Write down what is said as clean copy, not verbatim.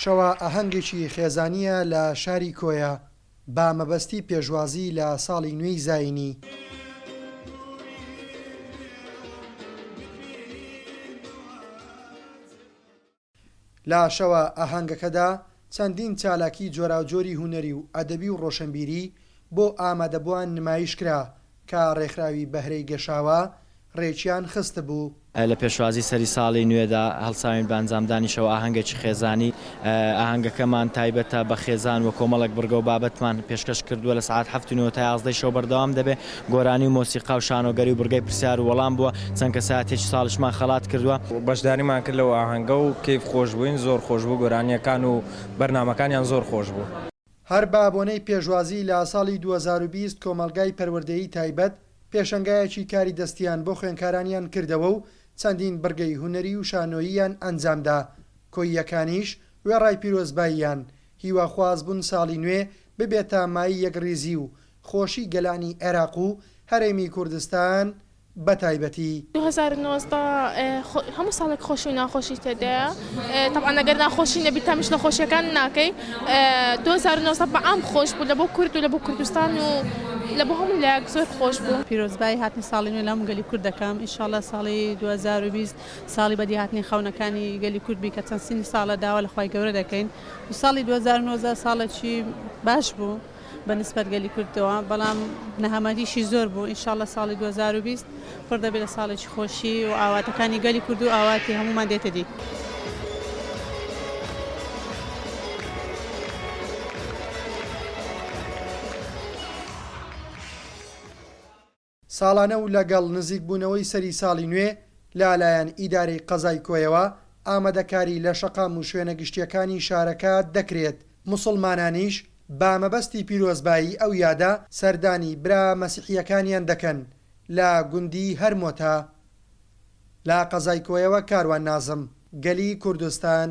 شەوە ئاهەنگێکی خێزانیە لە شاری کۆیە با مەبەستی پێشوازی لە ساڵی نوێی زاینی. لە شەوە ئاهەنگەکەدا چەندین چالاکی جۆراوجۆری هونەری و ئەدەبی و ڕۆشنبیری بۆ ئامادەبووان نمایش کرا کە ڕێکخراوی بەهرەی گەشاوە ڕێکیان خست بوو. لە پێشوازی سەری ساڵی نوێدا هەڵساوین بە ئەنجامدانیشەوە ئاهەنگێکی خێزانی. ئاهەنگەکەمان تایبەتە بە خێزان و کۆمەڵک بڕگە و بابەتمان پێشکەش کردووە لە سعات 7 تا 11 شەو بەردەوام دەبێت. گۆرانی و مۆسیقا و شانۆگەری و بڕگەی پرسیار و وەڵام بووە. چەند کەساتێکی ساڵشمان خەڵات کردووە. بەشداریمان کرد لەوە ئاهەنگە و کەیف خۆش بووین، زۆر خۆش بوو. گۆرانیەکان و بەرنامەکانیان زۆر خۆش بوو. هەر بە بۆنەی پێشوازی لە ساڵی 2020 کۆمەلگای پەروەردەیی تایبەت پێشەنگایەکی کاری دەستیان بۆ خوێندکارانیان کردەوە و چەندین بڕگەی هونەری و شانۆییان ئەنجامدا. کۆییەکانیش وێڕای پیرۆزباییان هیواخواز بوون ساڵی نوێ ببێتە مای یەکڕیزی و خۆشی گەلانی عێراق و هەرێمی کوردستان بە تایبەتی. 2019 هەموو ساڵێک خۆشی و ناخۆشی تێدایە. طبعا ئەگەر ناخۆشی نەبی تەمیش نەخۆشیەکان ناکەی. 2019 بەعام خۆش بوو لە بۆ کورد و لە بۆ کوردستان و لە بۆ هەموو لایەک زۆر خۆش بوو. پیرۆزبایی هاتنی ساڵی نوێ لەم گەلی کورد دەکەم. ئینشاڵڵا ساڵی 2020 ساڵی بەدی هاتنی خەونەکانی گەلی کورد بی کە چەند سنی ساڵە داوا لە خوای گەورە دەکەین. و ساڵی 2019 ساڵێکی باش بوو بەنسبەت گەلی کوردەوە، بەڵام نەهامەتیشی زۆر بوو. ئینشاڵڵا ساڵی 2020 پڕ دەبێت لە ساڵێکی خۆشی و ئاواتەکانی گەلی کورد و ئاواتی هەمومان دێتە دی. ساڵانە و لەگەڵ نزیک بوونەوەی سەری ساڵی نوێ لالایەن ئیدارەی قەزای کۆیەوە ئامادەکاری لە شەقام و شوێنە گشتیەکانی شارەکە دەکرێت. موسڵمانانیش با مەبەستی پیرۆزبایی ئەو یادا سەردانی برا مەسیحیەکانیان دەکەن لە گوندی هەرمۆتا. لە قەزای کۆیەوە کاروان نازم، گەلی کوردستان.